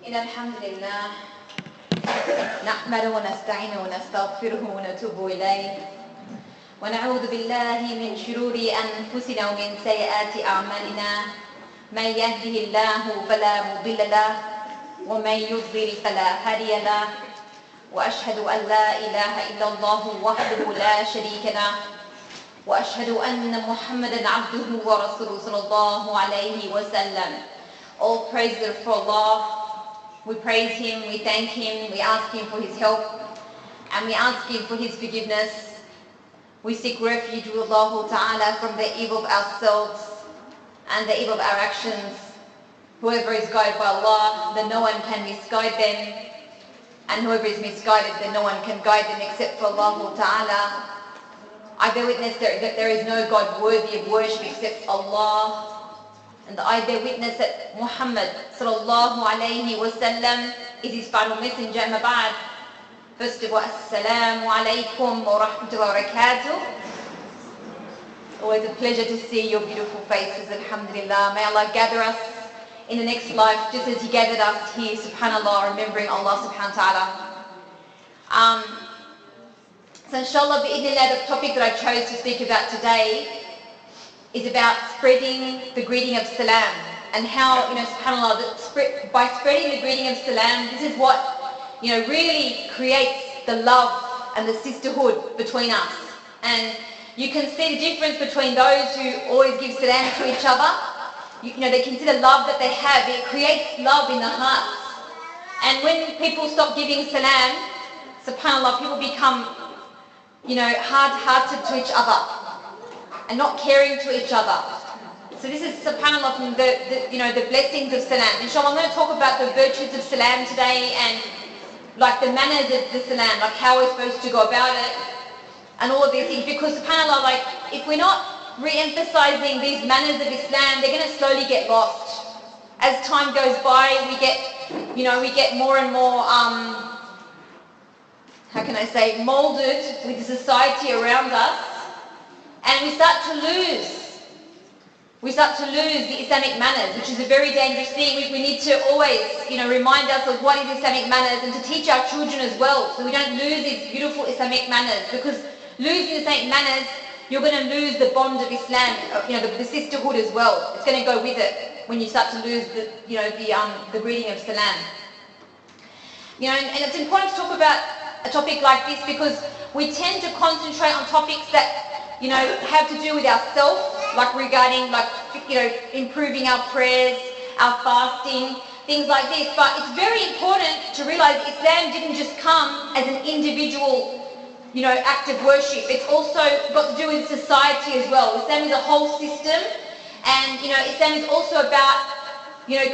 إن الحمد لله نحمده ونستعينه ونستغفره ونتوب إليه ونعوذ بالله من شرور أنفسنا ومن سيئات أعمالنا من يهده الله فلا مضل له ومن يضلل فلا هادي له وأشهد أن لا إله إلا الله وحده لا شريك له وأشهد أن محمدا عبده ورسوله صلى الله عليه وسلم. All praise are for Allah. We praise Him, we thank Him, we ask Him for His help, and we ask Him for His forgiveness. We seek refuge with Allah Ta'ala from the evil of ourselves and the evil of our actions. Whoever is guided by Allah, then no one can misguide them, and whoever is misguided, then no one can guide them except for Allah Ta'ala. I bear witness that there is no God worthy of worship except Allah. And I bear witness that Muhammad sallallahu alayhi wa sallam is his final messenger. Amma ba'd. First of all, Assalamu Alaikum wa rahmatullahi wa barakatuh. Always a pleasure to see your beautiful faces, alhamdulillah. May Allah gather us in the next life just as He gathered us here, subhanallah, remembering Allah subhanahu wa ta'ala. So inshallah, bi'idhnillah, the topic that I chose to speak about today is about spreading the greeting of salam, and how, subhanAllah, by spreading the greeting of salam, this is what, really creates the love and the sisterhood between us. And you can see the difference between those who always give salam to each other. They can see the love that they have. It creates love in the hearts. And when people stop giving salam, subhanAllah, people become, hard-hearted to each other and not caring to each other. So this is, subhanAllah, from the blessings of salam. Inshallah, I'm going to talk about the virtues of salam today, and like the manners of the salam, like how we're supposed to go about it, and all of these things. Because subhanAllah, like if we're not re-emphasizing these manners of Islam, they're going to slowly get lost. As time goes by, we get more and more, molded with the society around us. And we start to lose the Islamic manners, which is a very dangerous thing. We need to always, remind ourselves what is Islamic manners, and to teach our children as well, so we don't lose these beautiful Islamic manners. Because losing Islamic manners, you're going to lose the bond of Islam, the sisterhood as well. It's going to go with it when you start to lose the greeting of salam. And it's important to talk about a topic like this because we tend to concentrate on topics that have to do with ourselves, like regarding improving our prayers, our fasting, things like this. But it's very important to realize Islam didn't just come as an individual, act of worship. It's also got to do with society as well. Islam is a whole system, and Islam is also about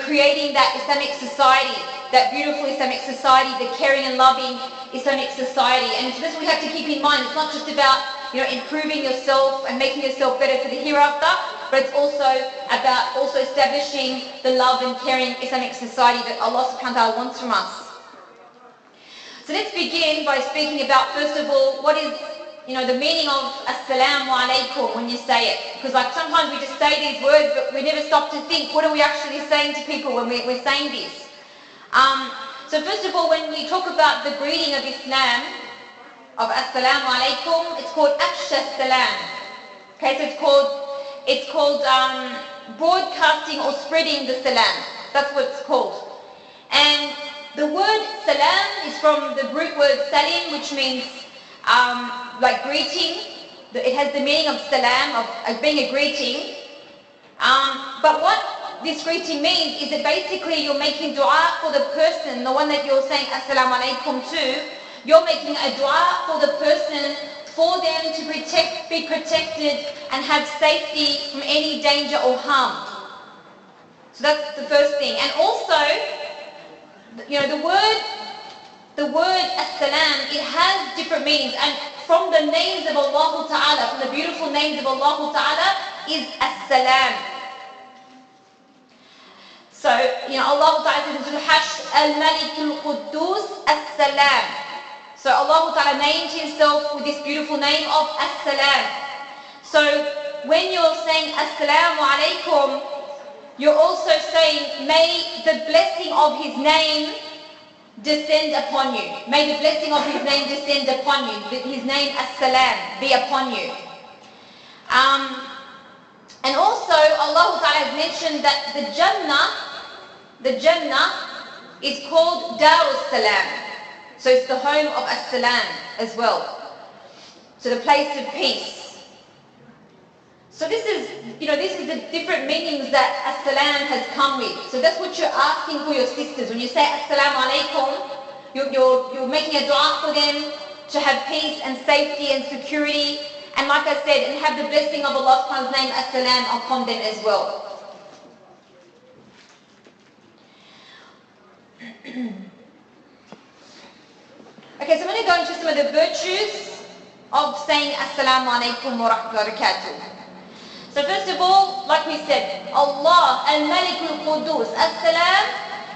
creating that Islamic society, that beautiful Islamic society, the caring and loving Islamic society. And so this we have to keep in mind. It's not just about improving yourself and making yourself better for the hereafter, but it's also about establishing the love and caring Islamic society that Allah subhanahu wa ta'ala wants from us. So let's begin by speaking about, first of all, what is the meaning of Assalamu Alaikum when you say it. Because sometimes we just say these words, but we never stop to think, what are we actually saying to people when we're saying this? So first of all, when we talk about the greeting of Islam, of Assalamu Alaikum, it's called Afsha Salam. Okay, so it's called broadcasting or spreading the salam. That's what it's called. And the word salam is from the root word salim, which means like greeting. It has the meaning of salam, of being a greeting. But what this greeting means is that basically you're making dua for the person, the one that you're saying Assalamu Alaikum to. You're making a dua for the person, for them to be protected and have safety from any danger or harm. So that's the first thing. And also, the word as-salam, it has different meanings. And from the names of Allah Ta'ala, from the beautiful names of Allah Ta'ala, is as-salam. So, Allah Ta'ala says in Surah Al-Hashr, Al-Malik Al-Quddus As-Salam. So Allah Ta'ala named Himself with this beautiful name of As-Salam. So when you're saying Assalamu Alaikum, you're also saying, may the blessing of his name descend upon you. May the blessing of his name descend upon you. His name, As-Salam, be upon you. And also, Allah Ta'ala has mentioned that the Jannah is called Darus Salam. So it's the home of As-Salam as well. So the place of peace. So this is the different meanings that As-Salam has come with. So that's what you're asking for your sisters. When you say As-Salam Alaikum, you're making a dua for them to have peace and safety and security. And like I said, and have the blessing of Allah subhanahu wa ta'ala's name As-Salam upon them as well. Okay, so I'm going to go into some of the virtues of saying Assalamu Alaikum wa rahmatullahi wa barakatuh. So first of all, like we said, Allah al-Malik al-Qudus As-Salam,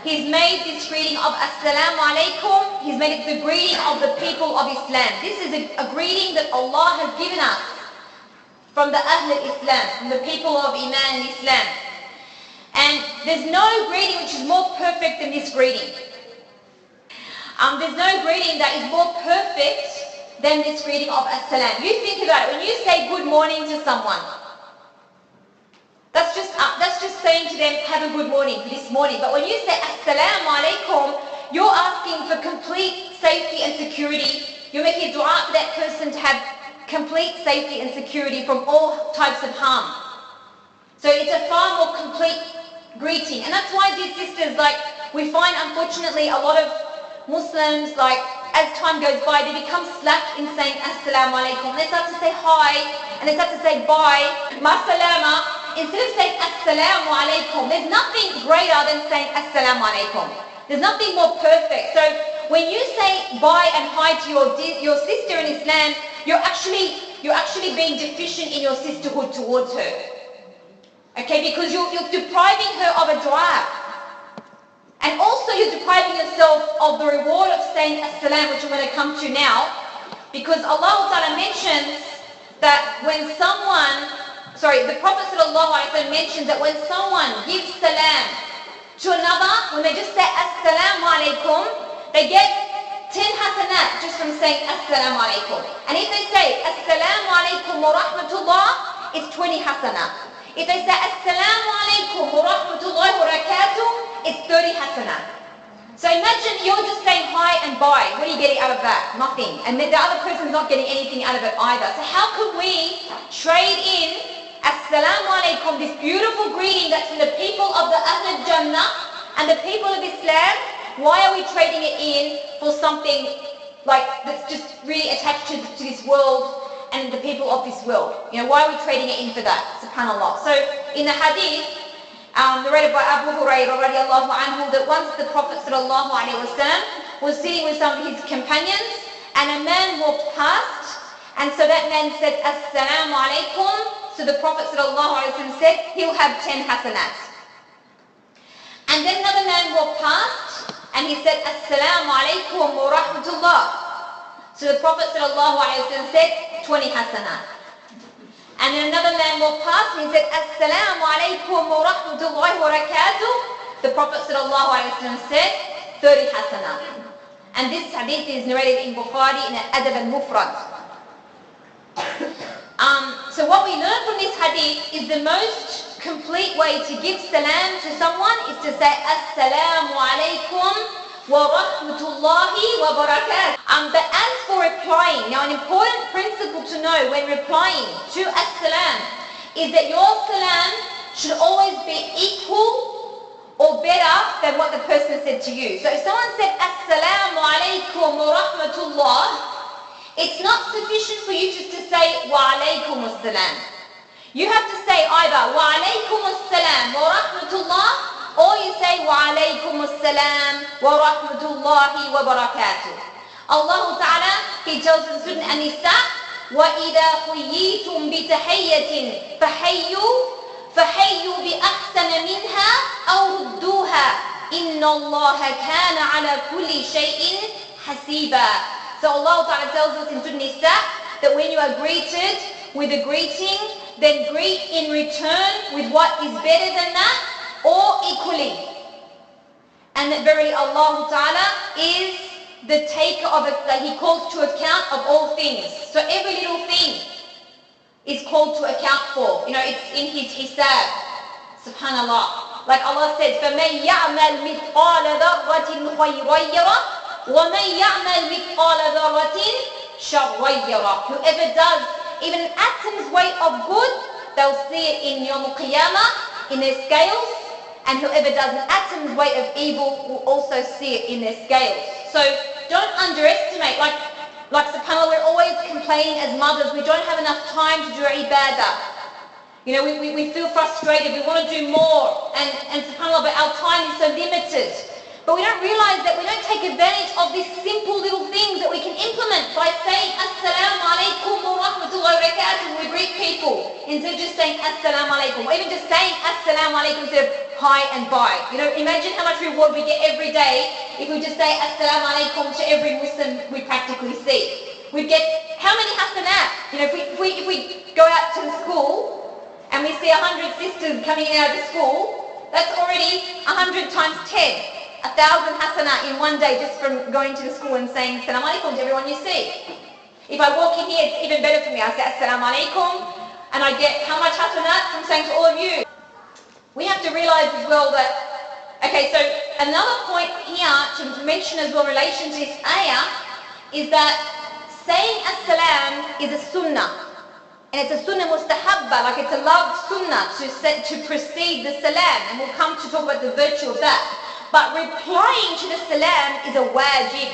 He's made this greeting of Assalamu Alaikum, He's made it the greeting of the people of Islam. This is a greeting that Allah has given us from the Ahl al-Islam, from the people of Iman and Islam. And there's no greeting which is more perfect than this greeting. There's no greeting that is more perfect than this greeting of As-Salam. You think about it, when you say good morning to someone, that's just saying to them, have a good morning for this morning. But when you say Assalamu Alaikum, you're asking for complete safety and security. You're making a dua for that person to have complete safety and security from all types of harm. So it's a far more complete greeting. And that's why, dear sisters, we find unfortunately a lot of Muslims, as time goes by, they become slack in saying Assalamu Alaikum. They start to say hi, and they start to say bye, ma salama. Instead of saying Assalamu Alaikum, there's nothing greater than saying Assalamu Alaikum. There's nothing more perfect. So when you say bye and hi to your sister in Islam, you're actually being deficient in your sisterhood towards her. Okay, because you're depriving her of a dua. And also you're depriving yourself of the reward of saying As-Salam, which I'm going to come to now. Because Allah Ta'ala mentions that the Prophet ﷺ mentions that when someone gives salam to another, when they just say Assalamu Alaikum, they get 10 hasanat just from saying Assalamu Alaikum. And if they say Assalamu Alaikum wa rahmatullah, it's 20 hasanat. If they say Assalamu Alaikum wa rahmatullahi wa barakatuh, it's 30 hasanat. So imagine you're just saying hi and bye. What are you getting out of that? Nothing. And the other person's not getting anything out of it either. So how could we trade in Assalamu Alaikum, this beautiful greeting that's from the people of the Ahl Jannah and the people of Islam? Why are we trading it in for something that's just really attached to this world and the people of this world? Why are we trading it in for that? SubhanAllah. So in the hadith, narrated by Abu Hurairah radiallahu anhu, that once the Prophet sallallahu alaihi wasallam was sitting with some of his companions, and a man walked past, and so that man said, Assalamu Alaikum. So the Prophet ﷺ said, he'll have 10 hasanat. And then another man walked past and he said, Assalamu Alaikum wa rahmatullah. So the Prophet ﷺ said, 20 hasanat. And then another man walked past and he said, Assalamu Alaikum wa rahmatullahi wa barakatuh. The Prophet ﷺ said, 30 hasanat. And this hadith is narrated in Bukhari in Adab al-Mufrad. So what we learn from this hadith is the most complete way to give salam to someone is to say Assalamu Alaikum wa rahmatullahi wa barakatuh. But as for replying, now an important principle to know when replying to As-Salam is that your salam should always be equal or better than what the person said to you. So if someone said Assalamu Alaikum wa rahmatullah, it's not sufficient for you just to say wa alaykum as-salam. You have to say either wa alaykum as-salam wa rahmatullah, or you say wa alaykum as-salam wa rahmatullahi wa barakatuh. Allah Ta'ala, He tells in Sunnah An-Nisa, وَإِذَا خُيِّيتُمْ بِتَحِيَّةٍ فَحَيُّوا بِأَحْسَنَ مِنْهَا أَوْ رُدُّوهَا إِنَّ اللَّهَ كَانَ عَلَى كُلِّ شَيْءٍ حَسِيبًا. So Allah Ta'ala tells us in Surah Nisa that when you are greeted with a greeting, then greet in return with what is better than that, or equally. And that verily Allah Ta'ala is the taker of it, that He calls to account of all things. So every little thing is called to account for. It's in His hisab. Subhanallah. Like Allah says, فَمَنْ يَعْمَلْ مِثْقَالَ ذَرَّةٍ خَيْرًا يَرَهُ وَمَنْ يَعْمَلْ مِثْقَالَ ذَرَّةٍ شَرًّا يَرَهُ. Whoever does even an atom's weight of good, they'll see it in Yawm al-Qiyamah, in their scales. And whoever does an atom's weight of evil will also see it in their scales. So don't underestimate, like subhanAllah, we're always complaining as mothers, we don't have enough time to do our ibadah. We feel frustrated, we want to do more, and subhanAllah, but our time is so limited. But we don't realize that we don't take advantage of these simple little things that we can implement by saying Assalamu Alaikum wa rahmatullahi wa barakatuh when we greet people, instead of just saying Assalamu Alaikum, or even just saying Assalamu Alaikum instead of hi and bye. Imagine how much reward we get every day if we just say Assalamu Alaikum to every Muslim we practically see. We'd get how many hasanat? If we go out to the school and we see 100 sisters coming out of the school, that's already 100 times 10. 1,000 hasanat in one day just from going to the school and saying Salam Alaikum to everyone you see. If I walk in here, it's even better for me. I say Assalamu Alaikum and I get how much hasanat from saying to all of you. We have to realize as well that, okay, so another point here to mention as well in relation to this ayah is that saying As-Salam is a sunnah. And it's a sunnah mustahabba, like it's a loved sunnah to precede the salam. And we'll come to talk about the virtue of that. But replying to the salam is a wajib.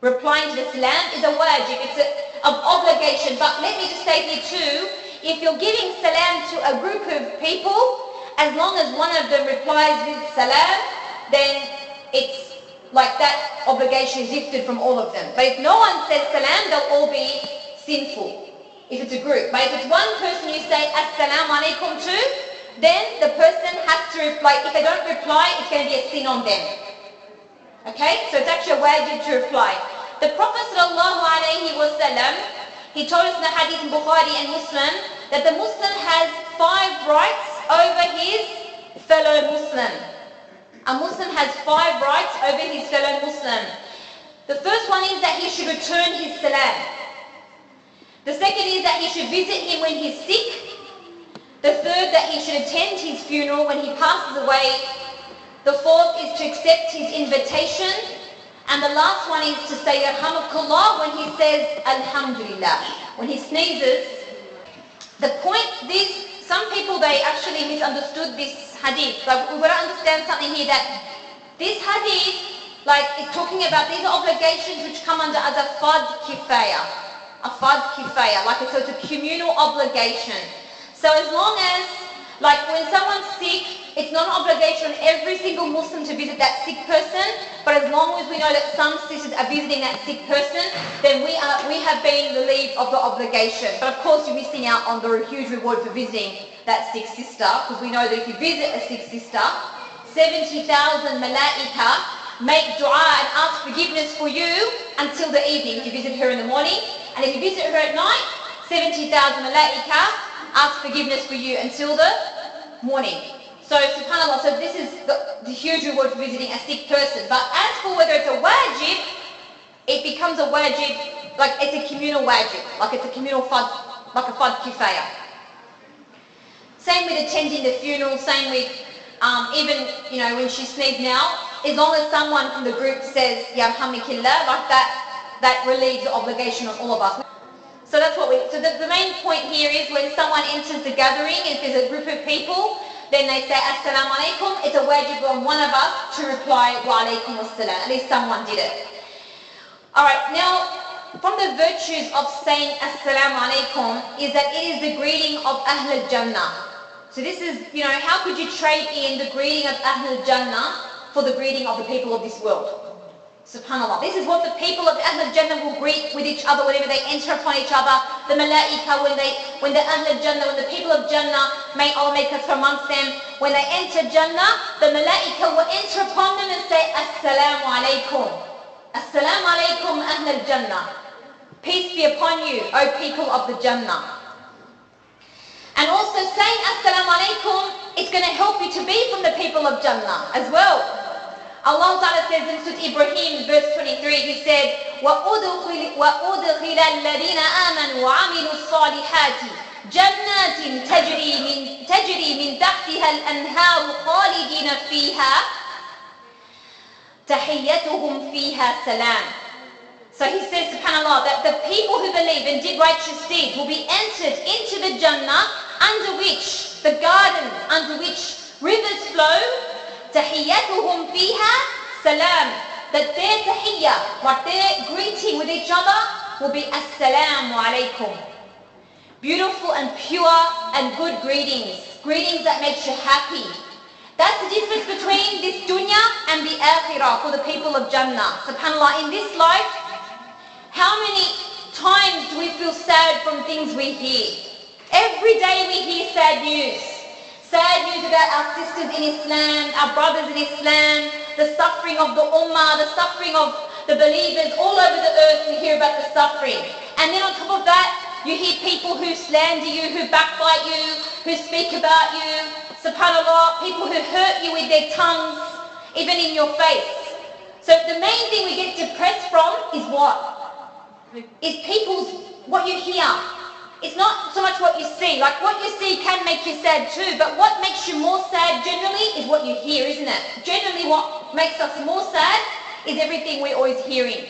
Replying to the salam is a wajib. It's an obligation. But let me just say here too, if you're giving salam to a group of people, as long as one of them replies with salam, then it's like that obligation is lifted from all of them. But if no one says salam, they'll all be sinful, if it's a group. But if it's one person you say Assalamu Alaikum to, then the person has to reply. If they don't reply, it's going to be a sin on them. Okay? So it's actually a wajib to reply. The Prophet ﷺ, he told us in the hadith in Bukhari and Muslim that the Muslim has 5 rights over his fellow Muslim. A Muslim has 5 rights over his fellow Muslim. The first one is that he should return his salam. The second is that he should visit him when he's sick. The third, that he should attend his funeral when he passes away. The fourth is to accept his invitation. And the last one is to say Yarhamukallah when he says Alhamdulillah. When he sneezes. The point, some people, they actually misunderstood this hadith. Like, we've got to understand something here, that this hadith, is talking about, these are obligations which come under as a fard kifaya. A fard kifaya, so it's a communal obligation. So as long as, when someone's sick, it's not an obligation on every single Muslim to visit that sick person, but as long as we know that some sisters are visiting that sick person, then we have been relieved of the obligation. But of course you're missing out on the huge reward for visiting that sick sister, because we know that if you visit a sick sister, 70,000 malaika make dua and ask forgiveness for you until the evening if you visit her in the morning, and if you visit her at night, 70,000 malaika ask forgiveness for you until the morning. So subhanAllah, so this is the huge reward for visiting a sick person. But as for whether it's a wajib, it becomes a wajib, it's a communal wajib, it's a communal fard, like a fard kifaya. Same with attending the funeral, same with even, when she sneezes now, as long as someone from the group says Yarhamikillah, that relieves the obligation on all of us. So that's what so the main point here is when someone enters the gathering, if there's a group of people, then they say Assalamu Alaikum, it's a wajib on one of us to reply Wa Alaikum Assalam. At least someone did it. Alright, now from the virtues of saying Assalamu Alaikum is that it is the greeting of Ahl al-Jannah. So this is, how could you trade in the greeting of Ahl al-Jannah for the greeting of the people of this world? Subhanallah. This is what the people of Ahl al-Jannah will greet with each other whenever they enter upon each other. The malaika, when the Ahl al-Jannah, when the people of Jannah, may Allah make us from amongst them, when they enter Jannah, the malaika will enter upon them and say, Assalamu Alaikum. Assalamu Alaikum Ahl al-Jannah. Peace be upon you, O people of the Jannah. And also saying Assalamu Alaikum, it's going to help you to be from the people of Jannah as well. Allah Ta'ala says in Surah Ibrahim, verse 23, He said, وَأُدْخِلَ الَّذِينَ آمَنُوا وَعَمِلُوا الصَّالِحَاتِ جَنَّاتٍ تَجْرِي مِنْ تَحْتِهَا الْأَنْهَارُ خَالِدِينَ فِيهَا تَحِيَّتُهُمْ فِيهَا سَلَامٌ. So he says, subhanAllah, that the people who believe and did righteous deeds will be entered into the Jannah, under which, the garden under which rivers flow, تَحِيَّتُهُمْ فِيهَا سَلَامٌ. That their tahiyyah, like their greeting with each other, will be Assalamu Alaikum. Beautiful and pure and good greetings. Greetings that makes you happy. That's the difference between this dunya and the akhirah for the people of Jannah. SubhanAllah, in this life, how many times do we feel sad from things we hear? Every day we hear sad news. Sad news about our sisters in Islam, our brothers in Islam, the suffering of the ummah, the suffering of the believers all over the earth. We hear about the suffering. And then on top of that, you hear people who slander you, who backbite you, who speak about you. SubhanAllah, people who hurt you with their tongues, even in your face. So the main thing we get depressed from is what? Is what you hear. It's not so much what you see. Like what you see can make you sad too, but what makes you more sad generally is what you hear, isn't it? Generally what makes us more sad is everything we're always hearing.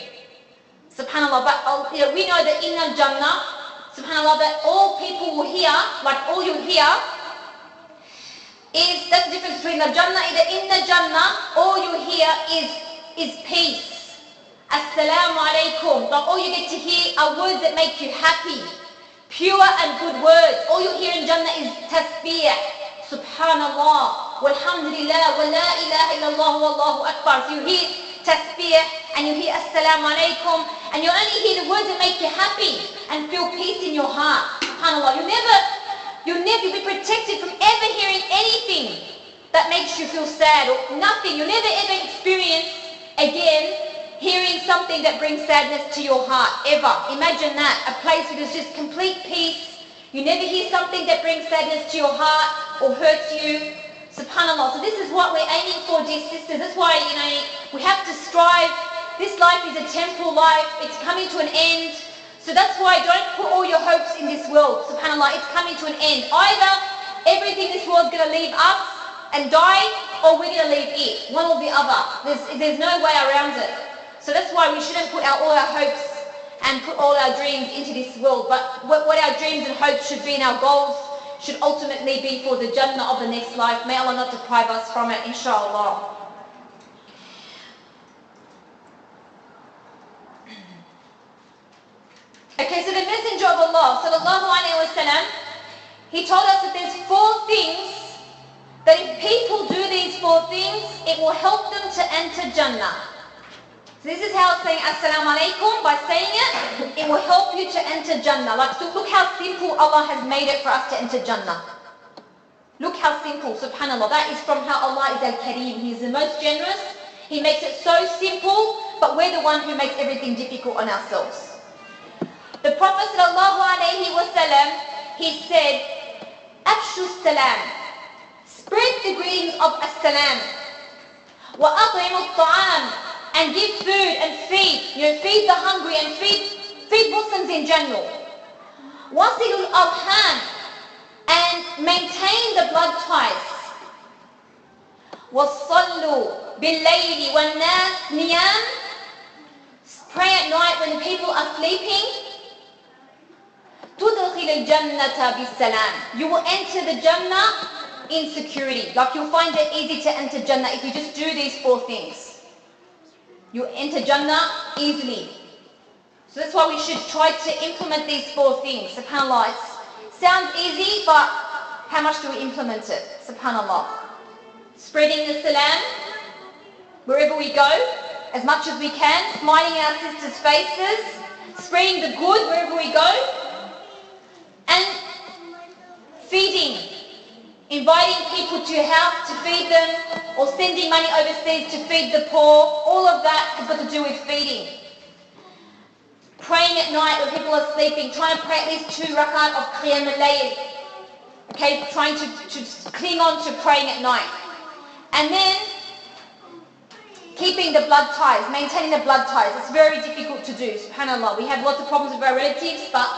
SubhanAllah, but we know that in the Jannah, SubhanAllah, that all people will hear, like all you hear, that's the difference between the Jannah. Either in the Jannah, all you hear is peace. Assalamu Alaikum. Like all you get to hear are words that make you happy. Pure and good words. All you hear in Jannah is tasbih. Subhanallah. Walhamdulillah. Wa la ilaha illallah. Wallahu akbar. So you hear tasbih and you hear Assalamu Alaikum. And you only hear the words that make you happy and feel peace in your heart. SubhanAllah. You'll never be protected from ever hearing anything that makes you feel sad or nothing. You'll never ever experience again hearing something that brings sadness to your heart, ever. Imagine that, a place where there's just complete peace. You never hear something that brings sadness to your heart or hurts you. SubhanAllah. So this is what we're aiming for, dear sisters. That's why, we have to strive. This life is a temporal life. It's coming to an end. So that's why don't put all your hopes in this world. SubhanAllah, it's coming to an end. Either everything in this world is going to leave us and die, or we're going to leave it. One or the other. There's no way around it. So that's why we shouldn't put all our hopes and put all our dreams into this world. But what our dreams and hopes should be and our goals should ultimately be for the Jannah of the next life. May Allah not deprive us from it, inshallah. Okay, so the Messenger of Allah, sallallahu alayhi wa sallam, he told us that there's 4 things that if people do these 4 things, it will help them to enter Jannah. So this is how it's saying Assalamu Alaikum. By saying it will help you to enter Jannah. So look how simple Allah has made it for us to enter Jannah. Look how simple, subhanAllah. That is from how Allah is Al-Kareem. He is the most generous. He makes it so simple, but we're the one who makes everything difficult on ourselves. The Prophet sallallahu alayhi wa sallam, he said, Afshu salam. Spread the greetings of as-salam. Wa at'imu at-ta'am. And give food and feed. Feed the hungry and feed Muslims in general. Wasilul arham. And maintain the blood ties. Wasallu bil-layli wan-nas niyam. Pray at night when the people are sleeping. Tudkhil al-jannata bis-salam. You will enter the Jannah in security. You'll find it easy to enter Jannah if you just do these 4 things. You enter Jannah easily. So that's why we should try to implement these 4 things. SubhanAllah. It sounds easy, but how much do we implement it? SubhanAllah. Spreading the salam wherever we go, as much as we can. Smiling in our sisters' faces. Spreading the good wherever we go. And feeding. Inviting people to your house to feed them, or sending money overseas to feed the poor. All of that has got to do with feeding. Praying at night when people are sleeping, trying to pray at least 2 rakat of Qiyam al-Layl. Okay, trying to cling on to praying at night. And then keeping the blood ties, maintaining the blood ties. It's very difficult to do, subhanAllah. We have lots of problems with our relatives, but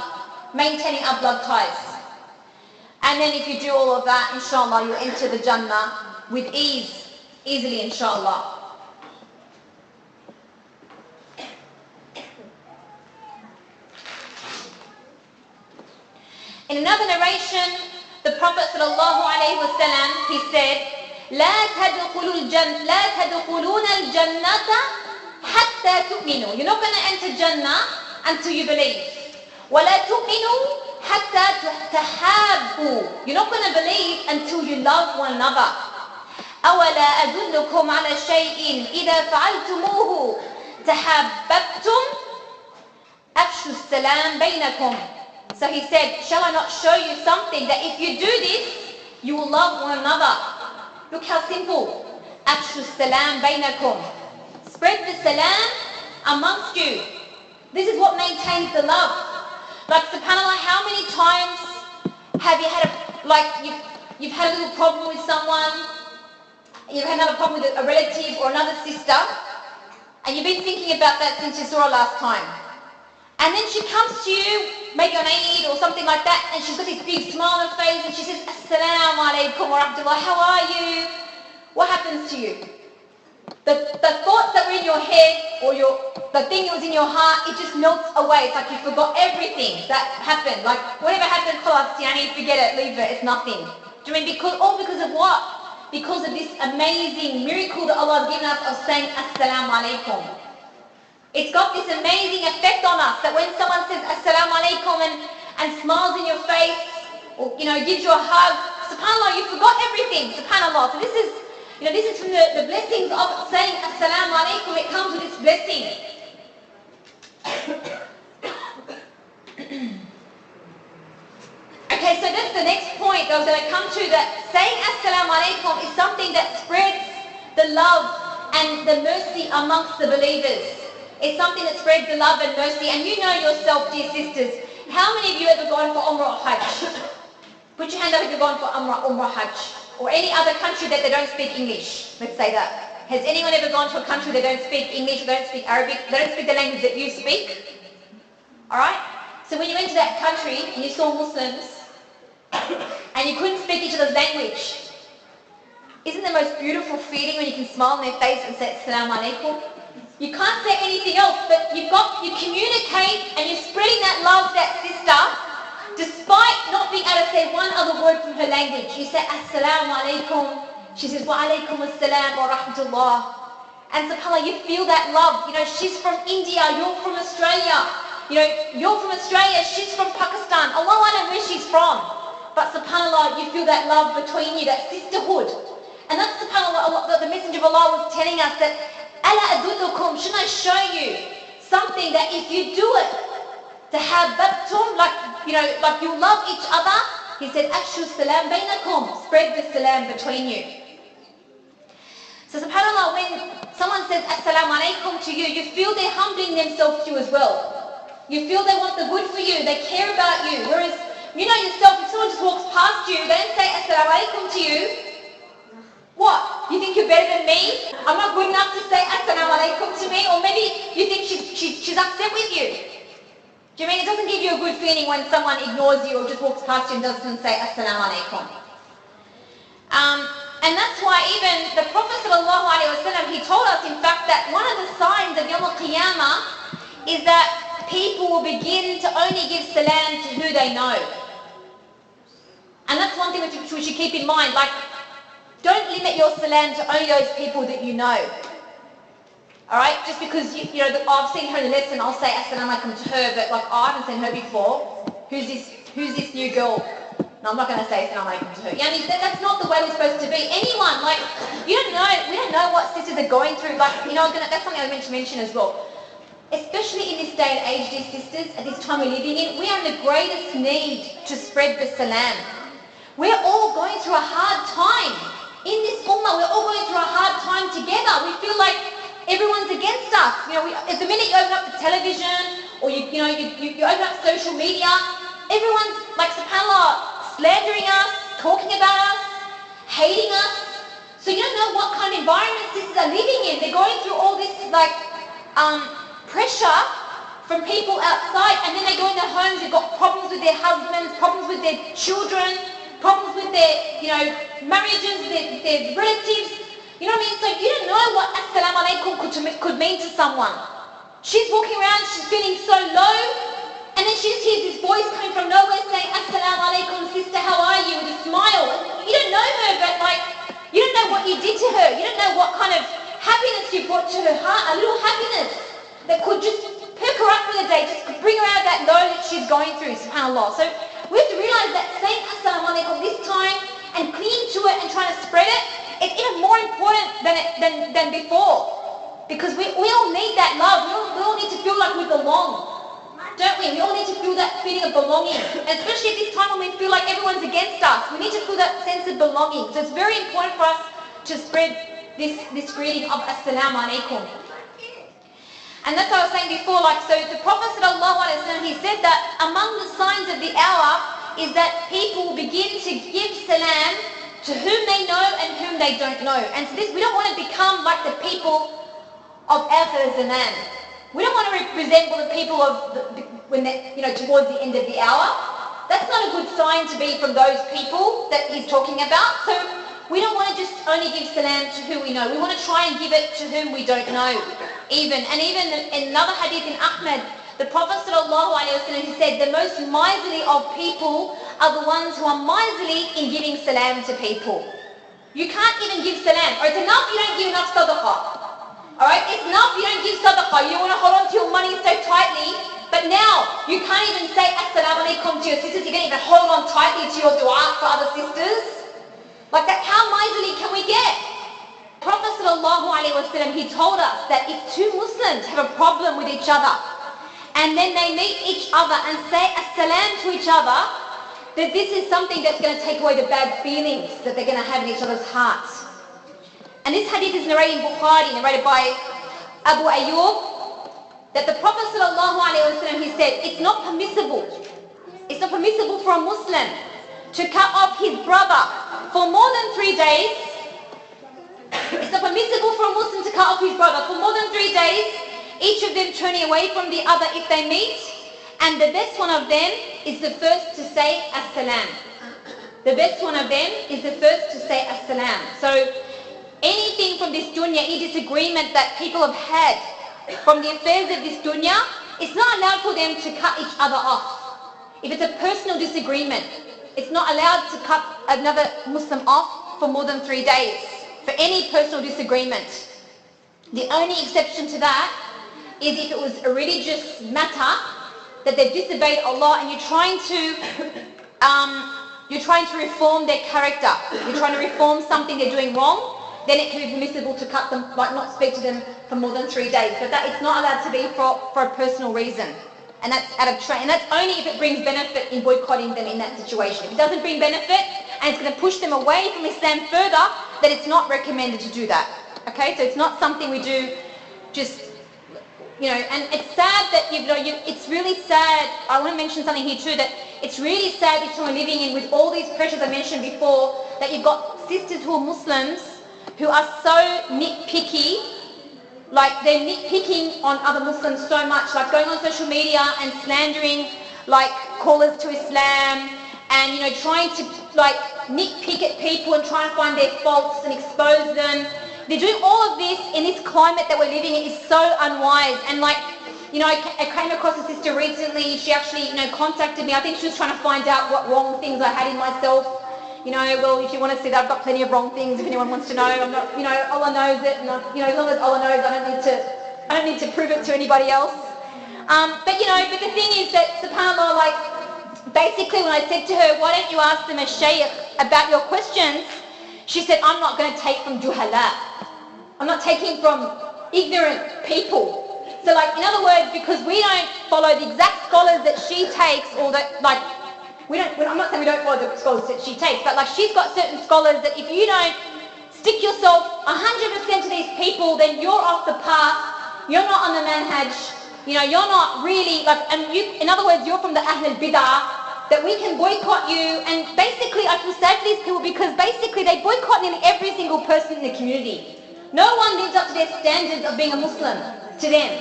maintaining our blood ties. And then if you do all of that, inshallah, you'll enter the Jannah with easily, inshallah. In another narration, the Prophet ﷺ, he said, لا تدخلون الجنة حتى تؤمنوا. You're not going to enter Jannah until you believe. ولا تؤمنوا حتى تحابوا. You're not going to believe until you love one another. أولا أدلكم على شيء إذا فعلتموه تحاببتم أفشوا السلام بينكم. So he said, shall I not show you something that if you do this, you will love one another? Look how simple. أفشوا السلام بينكم. Spread the salam amongst you. This is what maintains the love. Like subhanAllah, how many times have you had you've had a little problem with someone, you've had another problem with a relative or another sister, and you've been thinking about that since you saw her last time. And then she comes to you, maybe on Eid or something like that, and she's got this big smile on her face and she says, Assalamu Alaikum wa rahmatullah, how are you? What happens to you? The thoughts that were in your head or the thing that was in your heart, it just melts away. It's like you forgot everything that happened. Like whatever happened, khalas, yani, forget it, leave it, it's nothing. Do you mean all because of what? Because of this amazing miracle that Allah has given us of saying Assalamu Alaikum. It's got this amazing effect on us that when someone says Assalamu Alaikum and smiles in your face or gives you a hug, subhanAllah, you forgot everything, subhanAllah. So this is from the blessings of saying Assalamu Alaikum. It comes with this blessing. Okay, so that's the next point that I was going to come to, that saying Assalamu Alaikum is something that spreads the love and the mercy amongst the believers. It's something that spreads the love and mercy. And you know yourself, dear sisters, how many of you ever gone for Umrah or Hajj? Put your hand up if you've gone for Umrah, Hajj. Or any other country that they don't speak English. Let's say that. Has anyone ever gone to a country that don't speak English, or don't speak Arabic, they don't speak the language that you speak? Alright? So when you went to that country and you saw Muslims and you couldn't speak each other's language, isn't the most beautiful feeling when you can smile on their face and say Assalamu Alaikum? You can't say anything else, but you communicate and you're spreading that love to that sister, despite not being able to say one other word from her language. You say Assalamu Alaikum, she says Wa Alaikum Assalam wa Rahmatullah. And subhanAllah, you feel that love. She's from India, you're from Australia. You're from Australia, she's from Pakistan. Allah knows where she's from. But subhanAllah, you feel that love between you, that sisterhood. And that's subhanAllah, the Messenger of Allah was telling us that Ala adullukum, shouldn't I show you something that if you do it, tahabbabtum, like you love each other. He said, Afshu salam bainakum, spread the salam between you. So subhanAllah, when someone says Assalamu Alaikum to you, you feel they're humbling themselves to you as well. You feel they want the good for you, they care about you. Whereas, you know yourself, if someone just walks past you, they don't say Assalamu Alaikum to you, what? You think you're better than me? I'm not good enough to say Assalamu Alaikum to me? Or maybe you think she's upset with you. Do you mean it doesn't give you a good feeling when someone ignores you or just walks past you and doesn't say Assalamu Alaikum? And that's why even the Prophet ﷺ, he told us in fact that one of the signs of Yawm al-Qiyamah is that people will begin to only give salam to who they know. And that's one thing which we should keep in mind. Like, don't limit your salam to only those people that you know. Alright? Just because, I've seen her in the lesson, I'll say Assalamu Alaikum to her, but I haven't seen her before. Who's this new girl? No, I'm not going to say Assalamu Alaikum to her. That's not the way we're supposed to be. Anyone, we don't know what sisters are going through. That's something I meant to mention as well. Especially in this day and age, dear sisters, at this time we're living in, we are in the greatest need to spread the salam. We're all going through a hard time. In this ummah, we're all going through a hard time together. We feel like everyone's against us. At the minute you open up the television or you open up social media, everyone's subhanAllah slandering us, talking about us, hating us. So you don't know what kind of environment sisters are living in. They're going through all this pressure from people outside, and then they go in their homes, they've got problems with their husbands, problems with their children, problems with their, marriages, their relatives. You know what I mean? So you don't know what Salam Alaikum could mean to someone. She's walking around, she's feeling so low, and then she just hears this voice coming from nowhere saying, Assalamu Alaikum, sister, how are you? With a smile. And you don't know her, but you don't know what you did to her. You don't know what kind of happiness you brought to her heart, a little happiness that could just perk her up for the day, just bring her out of that low that she's going through, subhanAllah. So we have to realize that saying Assalamu Alaikum this time and clinging to it and trying to spread it, it's even more important than before. Because we all need that love. We all need to feel like we belong. Don't we? We all need to feel that feeling of belonging. And especially at this time when we feel like everyone's against us. We need to feel that sense of belonging. So it's very important for us to spread this greeting of Assalamu Alaikum. And that's what I was saying before, so the Prophet ﷺ, he said that among the signs of the hour is that people will begin to give salam to whom they know and whom they don't know. And so we don't want to become like the people of Akhir Zaman. We don't want to resemble the people of when they, towards the end of the hour. That's not a good sign to be from those people that he's talking about. So we don't want to just only give salam to who we know. We want to try and give it to whom we don't know. Even in another hadith in Ahmad, the Prophet ﷺ, he said, the most miserly of people are the ones who are miserly in giving salam to people. You can't even give salam. Or it's enough you don't give enough sadaqah. Alright, it's enough you don't give sadaqah. You want to hold on to your money so tightly, but now you can't even say Assalamu Alaikum to your sisters. You can't even hold on tightly to your dua for other sisters. Like that, how miserly can we get? Prophet ﷺ, he told us that if two Muslims have a problem with each other, and then they meet each other and say Assalam to each other, that this is something that's going to take away the bad feelings that they're going to have in each other's hearts. And this hadith is narrated in Bukhari, narrated by Abu Ayyub, that the Prophet ﷺ, he said, it's not permissible for a Muslim to cut off his brother for more than 3 days. It's not permissible for a Muslim to cut off his brother for more than 3 days, each of them turning away from the other if they meet, and the best one of them is the first to say As-salam. The best one of them is the first to say As-salam. So anything from this dunya, any disagreement that people have had from the affairs of this dunya, it's not allowed for them to cut each other off. If it's a personal disagreement, it's not allowed to cut another Muslim off for more than 3 days for any personal disagreement. The only exception to that is if it was a religious matter that they've disobeyed Allah and you're trying to reform their character. You're trying to reform something they're doing wrong. Then it can be permissible to cut them, not speak to them for more than 3 days. But that it's not allowed to be for a personal reason. And that's out of and that's only if it brings benefit in boycotting them in that situation. If it doesn't bring benefit and it's going to push them away from Islam further, then it's not recommended to do that. Okay, so it's not something we do just, and it's sad that, it's really sad. I want to mention something here too, that it's really sad this time we're living in with all these pressures I mentioned before, that you've got sisters who are Muslims who are so nitpicky, they're nitpicking on other Muslims so much, going on social media and slandering callers to Islam and trying to nitpick at people and trying to find their faults and expose them. They're doing all of this in this climate that we're living in is so unwise. And I came across a sister recently. She actually contacted me. I think she was trying to find out what wrong things I had in myself. Well, if you want to see that, I've got plenty of wrong things. If anyone wants to know, I'm not, Allah knows it. And as long as Allah knows, I don't need to prove it to anybody else. But the thing is that, subhanAllah, basically when I said to her, why don't you ask them as shaykh about your questions? She said, I'm not going to take from juhala. I'm not taking from ignorant people. So in other words, because we don't follow the exact scholars that she takes, or that I'm not saying we don't follow the scholars that she takes, but she's got certain scholars that if you don't stick yourself 100% to these people, then you're off the path, you're not on the manhaj, you're not really, in other words, you're from the Ahl al-Bid'ah, that we can boycott you. And basically I feel sad for these people because basically they boycott nearly every single person in the community. No one lives up to their standards of being a Muslim to them.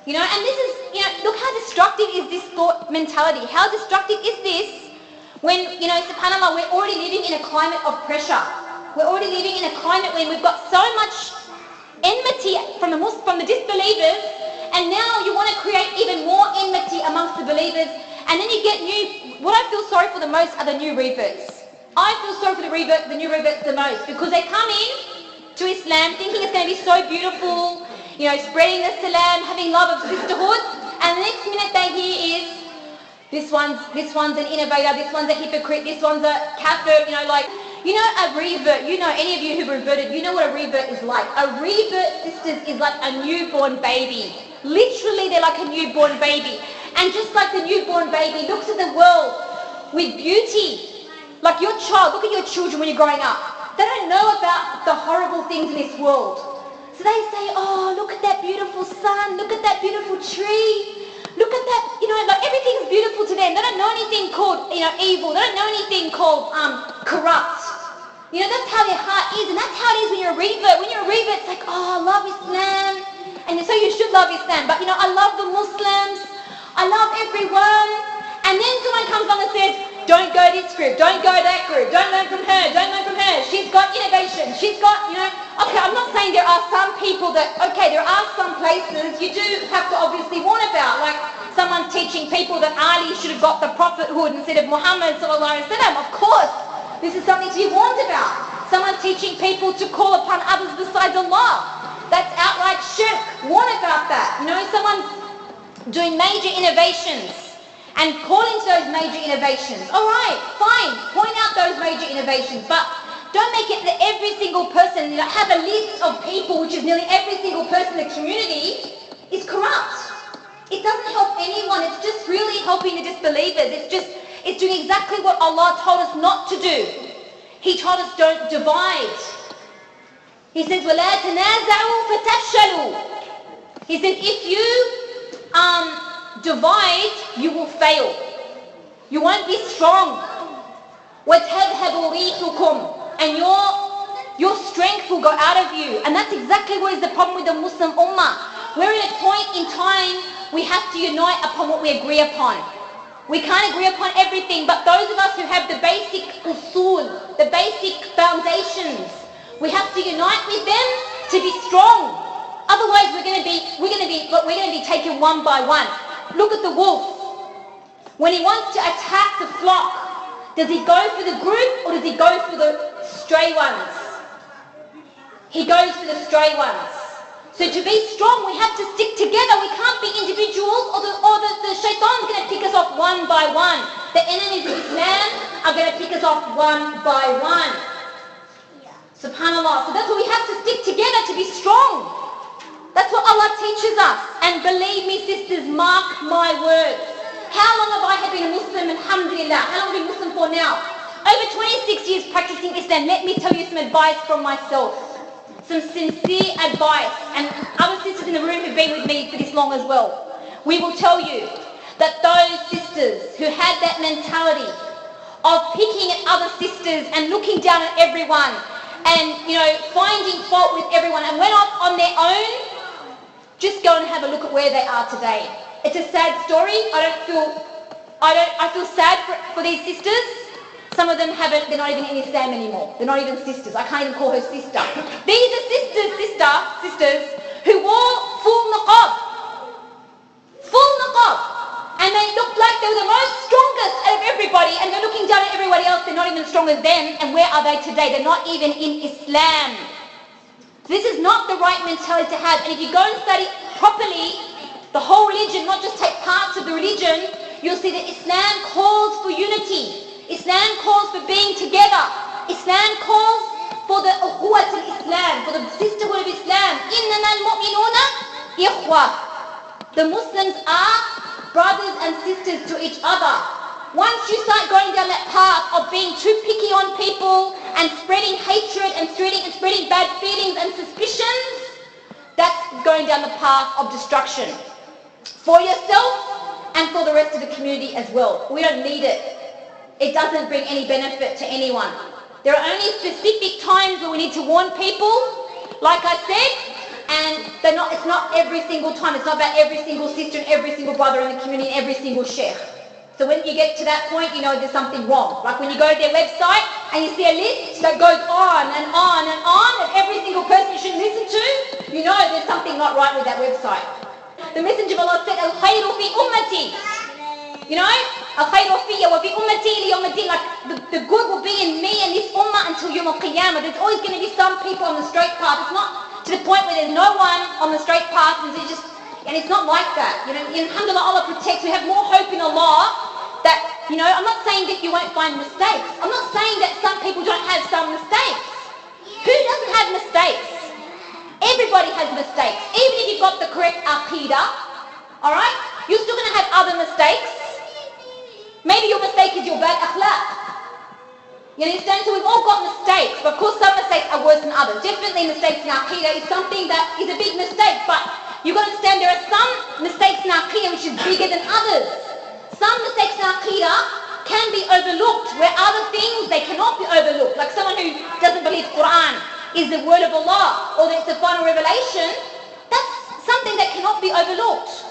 You know, and this is, you know, look how destructive is this thought mentality. How destructive is this when, you know, subhanAllah, we're already living in a climate of pressure. We're already living in a climate when we've got so much enmity from the disbelievers, and now you want to create even more enmity amongst the believers, and then you get what I feel sorry for the most are the new reverts. I feel sorry for the new reverts the most because they come in to Islam thinking it's going to be so beautiful, you know, spreading the salam, having love of sisterhood, and the next minute they hear is, this one's an innovator, this one's a hypocrite, this one's a kafir, you know, like, you know, a revert, you know, any of you who reverted, you know what a revert is like. A revert, sisters, is like a newborn baby. Literally, they're like a newborn baby. And just like the newborn baby looks at the world with beauty. Like your child, look at your children when you're growing up. They don't know about the horrible things in this world. So they say, oh, look at that beautiful sun, look at that beautiful tree. Look at that, you know, like everything's beautiful to them. They don't know anything called, you know, evil. They don't know anything called corrupt. You know, that's how their heart is, and that's how it is when you're a revert. When you're a revert, it's like, oh, I love Islam. And so you should love Islam. But, you know, I love the Muslims. I love everyone. And then someone comes along and says, don't go this group, don't go that group, don't learn from her, don't learn from her. She's got innovation. She's got, you know, okay, I'm not saying there are some people that, okay, there are some places you do have to obviously warn about, like someone teaching people that Ali should have got the prophethood instead of Muhammad sallallahu alaihi wasallam. Of course, this is something to be warned about. Someone teaching people to call upon others besides Allah. That's outright shirk. Warn about that. You know, someone's doing major innovations and calling to those major innovations. All right, fine, point out those major innovations, but don't make it that every single person, you know, have a list of people, which is nearly every single person in the community, is corrupt. It doesn't help anyone. It's just really helping the disbelievers. It's doing exactly what Allah told us not to do. He told us don't divide. He says, وَلَا تَنَازَعُوا فَتَفْشَلُوا. He says, if you divide, you will fail. You won't be strong. وَتَذْهَبُ رِيحُكُمْ. And your strength will go out of you. And that's exactly what is the problem with the Muslim Ummah. We're at a point in time we have to unite upon what we agree upon. We can't agree upon everything, but those of us who have the basic usul, the basic foundations, we have to unite with them to be strong. Otherwise, we're going to be taken one by one. Look at the wolf. When he wants to attack the flock, does he go for the group or does he go for the stray ones? He goes for the stray ones. So to be strong, we have to stick together. We can't be individuals, or the shaitan's going to pick us off one by one. The enemies of Islam are going to pick us off one by one. Subhanallah. So that's why we have to stick together to be strong. That's what Allah teaches us. And believe me, sisters, mark my words. How long have I been a Muslim? Alhamdulillah. How long have I been Muslim for now? Over 26 years practicing Islam. Let me tell you some advice from myself. Some sincere advice, and other sisters in the room who've been with me for this long as well. We will tell you that those sisters who had that mentality of picking at other sisters and looking down at everyone and, you know, finding fault with everyone and went off on their own, just go and have a look at where they are today. It's a sad story. I feel sad for these sisters. Some of them they're not even in Islam anymore. They're not even sisters. I can't even call her sister. These are sisters who wore full niqab. Full niqab. And they looked like they were the most strongest out of everybody, and they're looking down at everybody else. They're not even as strong as them. And where are they today? They're not even in Islam. This is not the right mentality to have. And if you go and study properly the whole religion, not just take parts of the religion, you'll see that Islam calls for unity. Islam calls for being together. Islam calls for the ukhuwat al-Islam, for the sisterhood of Islam. إِنَّمَا الْمُؤْمِنُونَ إِخْوَةٌ. The Muslims are brothers and sisters to each other. Once you start going down that path of being too picky on people and spreading hatred and spreading bad feelings and suspicions, that's going down the path of destruction for yourself and for the rest of the community as well. We don't need it. it doesn't bring any benefit to anyone. There are only specific times where we need to warn people, like I said, and it's not every single time. It's not about every single sister and every single brother in the community and every single sheikh. So when you get to that point, you know there's something wrong. Like when you go to their website and you see a list that goes on and on and on of every single person you should listen to, you know there's something not right with that website. The Messenger of Allah said, "Al-khayru fi ummati." You know, al-khayru fiyya wa fi ummati li yawm ad-din. Like the good will be in me and this ummah until Yawm al-Qiyamah. There's always going to be some people on the straight path. It's not to the point where there's no one on the straight path and it's not like that. You know, alhamdulillah, Allah protects. We have more hope in Allah that, you know, I'm not saying that you won't find mistakes. I'm not saying that some people don't have some mistakes. Who doesn't have mistakes? Everybody has mistakes. Even if you've got the correct aqidah, alright, you're still going to have other mistakes. Maybe your mistake is your bad akhlaq. You understand? So we've all got mistakes, but of course some mistakes are worse than others. Definitely mistakes in aqidah is something that is a big mistake, but you've got to understand there are some mistakes in aqidah which is bigger than others. Some mistakes in aqidah can be overlooked, where other things, they cannot be overlooked. Like someone who doesn't believe Quran is the word of Allah, or that it's the final revelation, that's something that cannot be overlooked.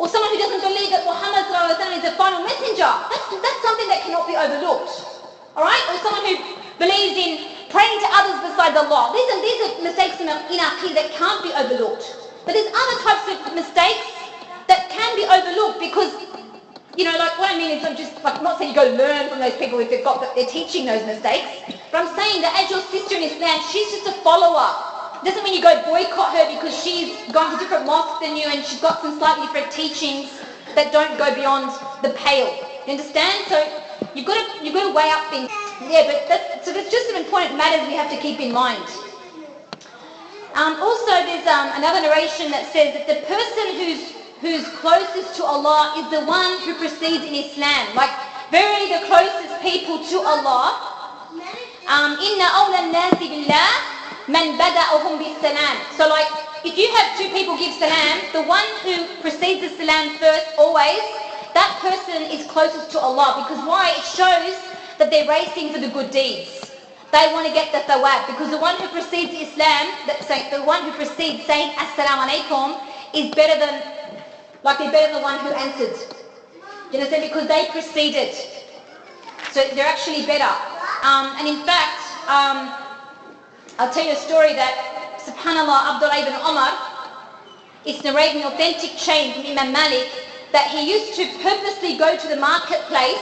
Or someone who doesn't believe that Muhammad is the final messenger, that's something that cannot be overlooked. Alright? Or someone who believes in praying to others besides Allah. These are mistakes in aqidah that can't be overlooked. But there's other types of mistakes that can be overlooked because, you know, like what I mean is I'm just like not saying you go learn from those people if they're teaching those mistakes. But I'm saying that as your sister in Islam, she's just a follower. Doesn't mean you go boycott her because she's gone to different mosques than you and she's got some slightly different teachings that don't go beyond the pale. You understand? So you've got to weigh up things. Yeah, but that's just some important matters we have to keep in mind. Also, there's another narration that says that the person who's closest to Allah is the one who precedes in Islam. Like, verily the closest people to Allah. Inna awla an-nasi billah man bada'ahum bis-salam. So like, if you have two people give salam, the one who precedes the salam first always, that person is closest to Allah. Because why? It shows that they're racing for the good deeds. They want to get the thawab. Because the one who precedes Islam, the one who precedes saying As-Salam Alaikum is better than, like they're better than the one who answered. You understand? Because they preceded. So they're actually better. And in fact, I'll tell you a story that, subhanAllah, Abdullah ibn Umar, it's narrating an authentic chain from Imam Malik, that he used to purposely go to the marketplace,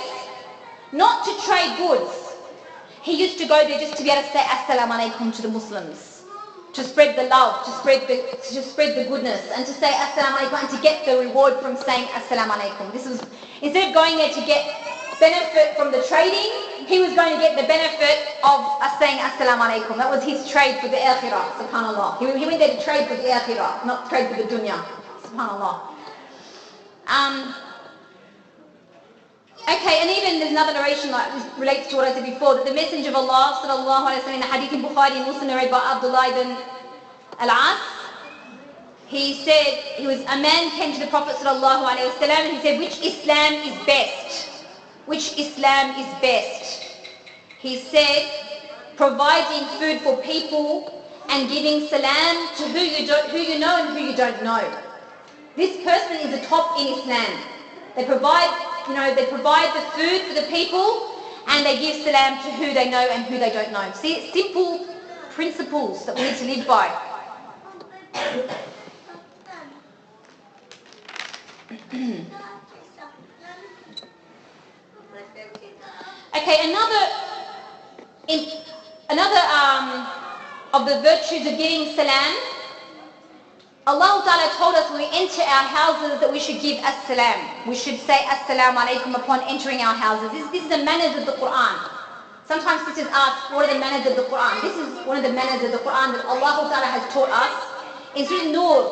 not to trade goods. He used to go there just to be able to say As-Salam Alaikum to the Muslims, to spread the love, to spread the goodness, and to say As-Salam Alaikum and to get the reward from saying As-Salam Alaikum. This was, instead of going there to get benefit from the trading, he was going to get the benefit of us saying As-Salam Alaikum. That was his trade for the akhirah, subhanAllah. He went there to trade for the akhirah, not trade for the dunya, subhanAllah. Okay, and even there's another narration that relates to what I said before, that the Messenger of Allah, sallallahu alaihi wasallam, in the hadith in Bukhari and Muslim, narrated by Abdullah ibn al-As, he said, a man came to the Prophet sallallahu alaihi wasallam and he said, which Islam is best? Which Islam is best? He said, providing food for people and giving salam to who you know and who you don't know. This person is the top in Islam. They provide the food for the people and they give salam to who they know and who they don't know. See, it's simple principles that we need to live by. Okay, another of the virtues of giving salam, Allah Ta'ala told us when we enter our houses that we should give as-salam. We should say As-Salam Alaikum upon entering our houses. This is the manners of the Quran. Sometimes sisters ask, what are the manners of the Quran? This is one of the manners of the Quran that Allah Ta'ala has taught us. In Surah Nur,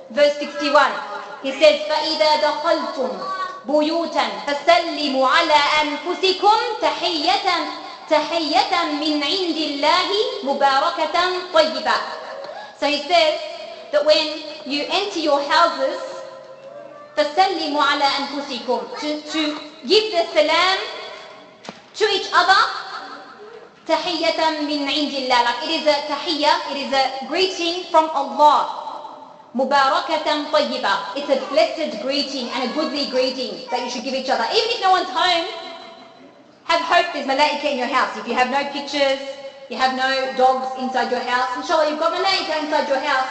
verse 61, He says, فَإِذَا دَخَلْتُمْ بُيُوتًا فَسَلِّمُوا عَلَىٰ أَنفُسِكُمْ تَحِيَّةً مِّنْ عِنْدِ اللَّهِ مُبَارَكَةً طَيِّبًا. So he says that when you enter your houses, فَسَلِّمُوا عَلَىٰ أَنفُسِكُمْ, to give the salam to each other, tahiyyatan min indillah. Like it is a tahiyyah, it is a greeting from Allah. Mubarakatan tayyiba. It's a blessed greeting and a goodly greeting that you should give each other. Even if no one's home, have hope there's malaika in your house. If you have no pictures, you have no dogs inside your house, inshallah you've got malaika inside your house.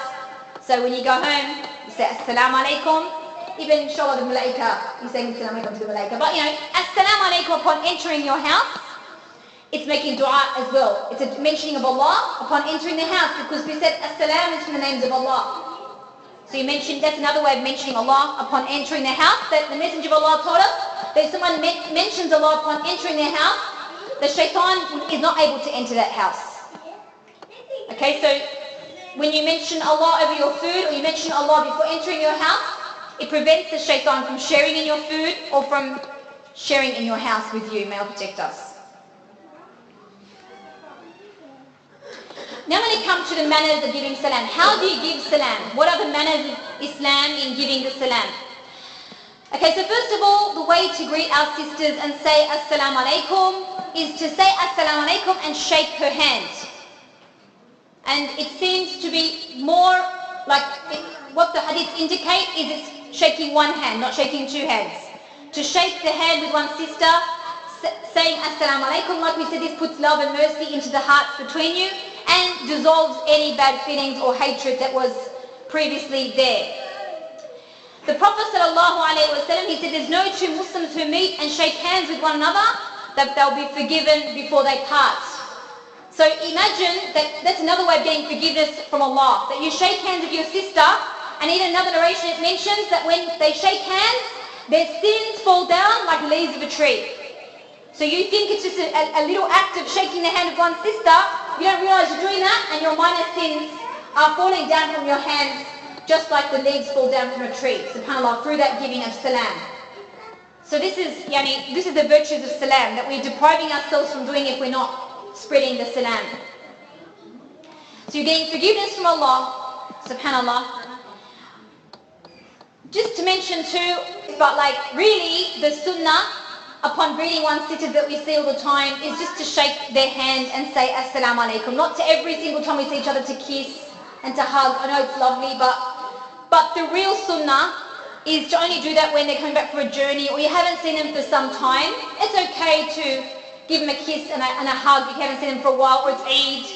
So when you go home, you say Salam Alaikum. Even inshallah the malaika, you're saying Salam Alaikum to the malaika. But you know, Salam Alaikum upon entering your house, it's making dua as well. It's a mentioning of Allah upon entering the house, because we said As-salam is from the names of Allah. So you mentioned, that's another way of mentioning Allah upon entering the house. That the Messenger of Allah taught us that if someone mentions Allah upon entering their house, the shaitan is not able to enter that house. Okay, so when you mention Allah over your food, or you mention Allah before entering your house, it prevents the shaitan from sharing in your food or from sharing in your house with you. May Allah protect us. Now when it comes to the manners of giving salam, how do you give salam? What are the manners of Islam in giving the salam? Okay, so first of all, the way to greet our sisters and say As-Salam Alaikum is to say As-Salam Alaikum and shake her hand. And it seems to be more like what the hadith indicate is it's shaking one hand, not shaking two hands. To shake the hand with one sister, saying As-Salam Alaikum, like we said, this puts love and mercy into the hearts between you and dissolves any bad feelings or hatred that was previously there. The Prophet ﷺ, he said, there's no two Muslims who meet and shake hands with one another that they'll be forgiven before they part. So imagine that's another way of getting forgiveness from Allah, that you shake hands with your sister, and in another narration it mentions that when they shake hands, their sins fall down like leaves of a tree. So you think it's just a little act of shaking the hand of one sister, you don't realise you're doing that, and your minor sins are falling down from your hands just like the leaves fall down from a tree, subhanAllah, through that giving of salam. So this is the virtues of salam, that we're depriving ourselves from doing if we're not spreading the salam. So you're getting forgiveness from Allah, subhanAllah. Just to mention too, but like really the sunnah upon greeting one sister that we see all the time is just to shake their hand and say As-Salam Alaikum. Not to every single time we see each other to kiss and to hug. I know it's lovely, but the real sunnah is to only do that when they're coming back for a journey or you haven't seen them for some time. It's okay to give them a kiss and a hug if you haven't seen them for a while, or it's Eid.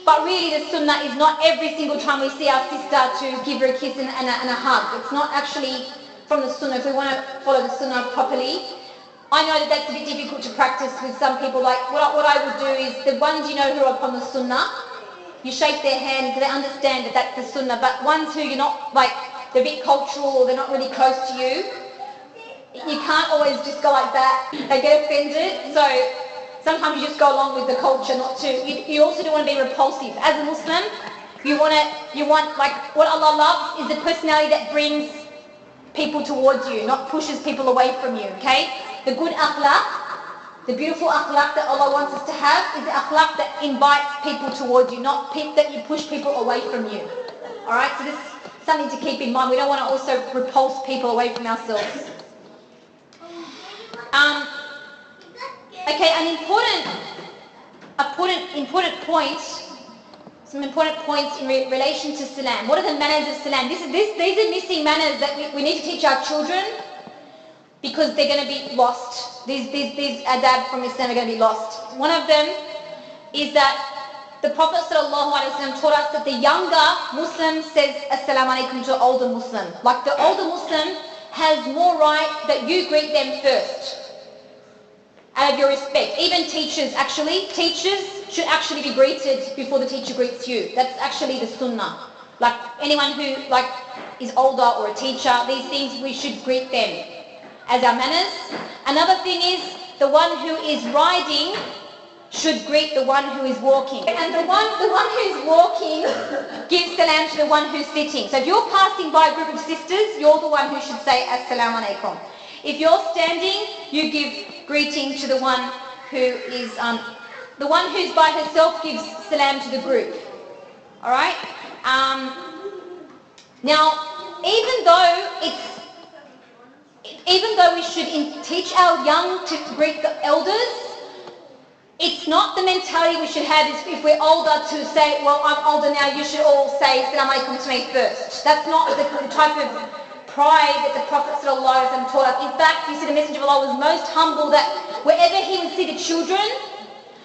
But really the sunnah is not every single time we see our sister to give her a kiss and a hug. It's not actually from the sunnah. If we want to follow the sunnah properly, I know that that's a bit difficult to practice with some people. Like what I would do is the ones you know who are upon the sunnah, you shake their hand because they understand that that's the sunnah. But ones who you're not, like they're a bit cultural or they're not really close to you, you can't always just go like that. They get offended. So sometimes you just go along with the culture, not to. You also don't want to be repulsive. As a Muslim, you want like what Allah loves is the personality that brings people towards you, not pushes people away from you. Okay, the good akhlaq. The beautiful akhlaq that Allah wants us to have is the akhlaq that invites people towards you, not that you push people away from you. Alright, so this is something to keep in mind. We don't want to also repulse people away from ourselves. Okay, an important point, some important points in relation to salam. What are the manners of salam? These are missing manners that we need to teach our children, because they're going to be lost. These adab from Islam are going to be lost. One of them is that the Prophet ﷺ taught us that the younger Muslim says As-Salam Alaikum to the older Muslim. Like the older Muslim has more right that you greet them first, out of your respect. Even teachers should actually be greeted before the teacher greets you. That's actually the sunnah. Like anyone who is older or a teacher, these things we should greet them as our manners. Another thing is the one who is riding should greet the one who is walking. And the one who is walking gives salam to the one who's sitting. So if you're passing by a group of sisters, you're the one who should say As-Salam Alaikum. If you're standing, you give greeting to the one who is, the one who's by herself gives salam to the group. Alright? Now, even though we should teach our young to greet the elders, It's not the mentality we should have is if we're older to say, well, I'm older now, you should all say Salam Alaikum to me first. That's not the type of pride that the Prophet ﷺ taught us. In fact, you see the Messenger of Allah was most humble that wherever he would see the children,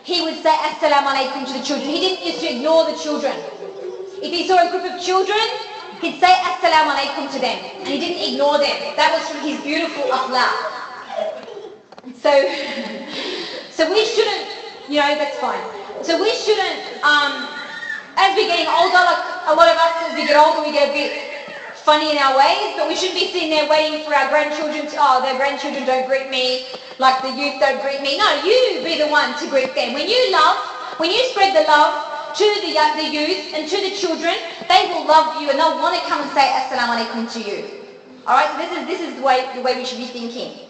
he would say Assalamu Alaikum to the children. He didn't used to ignore the children. If he saw a group of children, he'd say Assalamu Alaikum to them. And he didn't ignore them. That was from his beautiful akhlaq. So we shouldn't, that's fine. So we shouldn't, as we're getting older, like a lot of us, as we get older, we get a bit funny in our ways, but we shouldn't be sitting there waiting for our grandchildren their grandchildren don't greet me, like the youth don't greet me. No, you be the one to greet them. When you spread the love to the youth and to the children, they will love you and they'll want to come and say Assalamu Alaikum to you. Alright, so this is the way we should be thinking.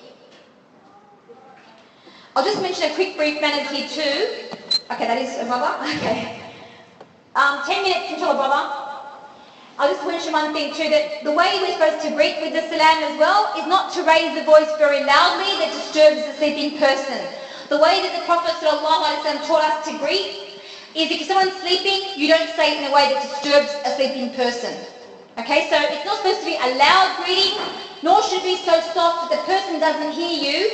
I'll just mention a quick brief manners here too. Okay, that is a brother. Okay. 10 minutes inshallah, brother. I'll just mention one thing too, that the way we're supposed to greet with the salam as well is not to raise the voice very loudly that disturbs the sleeping person. The way that the Prophet ﷺ taught us to greet is if someone's sleeping, you don't say it in a way that disturbs a sleeping person. Okay, so it's not supposed to be a loud greeting, nor should it be so soft that the person doesn't hear you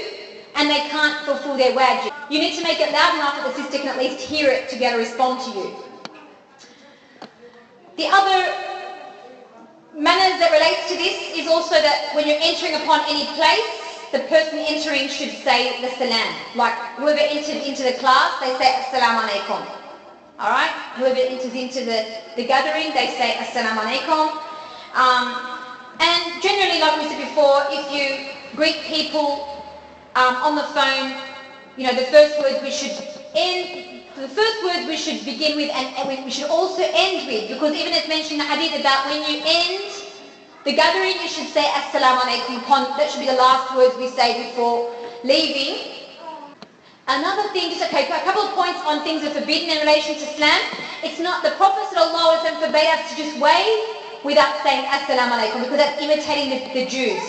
and they can't fulfill their wajib. You need to make it loud enough that the sister can at least hear it to be able to respond to you. The other manners that relates to this is also that when you're entering upon any place, the person entering should say the salam. Like whoever entered into the class, they say Assalamu Alaikum. Alright? Whoever enters into the gathering, they say Assalamu Alaikum. And generally, like we said before, if you greet people on the phone, the first words we should begin with and we should also end with, because even it's mentioned in the hadith about when you end the gathering, you should say Assalamu Alaikum. That should be the last words we say before leaving. Another thing, a couple of points on things that are forbidden in relation to Islam. It's not, the Prophet ﷺ forbade us to just wave without saying Assalamu Alaikum, because that's imitating the Jews.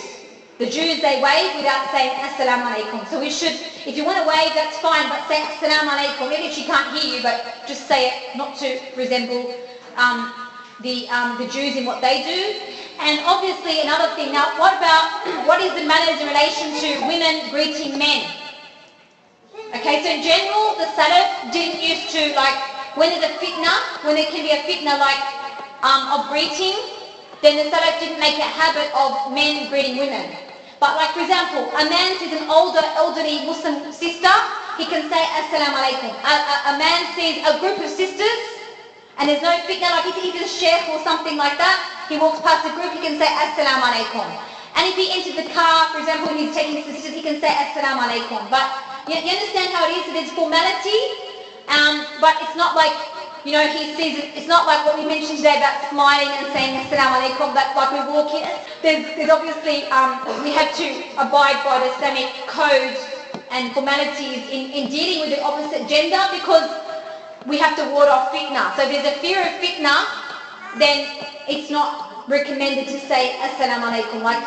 The Jews, they wave without saying Assalamu Alaikum. So we should, if you want to wave, that's fine, but say Assalamu Alaikum, even if she can't hear you, but just say it, not to resemble the Jews in what they do. And obviously another thing, now what is the manners in relation to women greeting men? Okay, so in general, the Salaf didn't used to, when there's a fitna, when there can be a fitna of greeting, then the Salaf didn't make a habit of men greeting women. But for example, a man sees an elderly Muslim sister, he can say Assalamu Alaikum. A man sees a group of sisters, and there's no fitna, like if he's a sheikh or something like that, he walks past the group, he can say Assalamu Alaikum. And if he enters the car, for example, when he's taking his sisters, he can say Assalamu Alaikum. But you understand how it is, there's formality, but it's not like, he sees it, it's not like what we mentioned today about smiling and saying Assalamu Alaikum, but like we walk in, there's obviously, we have to abide by the Islamic codes and formalities in dealing with the opposite gender, because we have to ward off fitna. So if there's a fear of fitna, then it's not recommended to say Assalamu Alaikum, like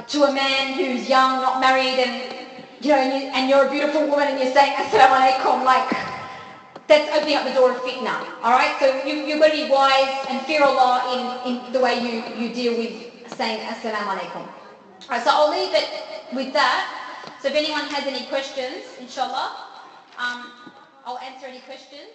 to a man who's young, not married, and you're a beautiful woman and you're saying Assalamu Alaikum, that's opening up the door of fitna. Alright, so you've got to be wise and fear Allah in the way you deal with saying Assalamu Alaikum. Alright, so I'll leave it with that. So if anyone has any questions, inshallah, I'll answer any questions.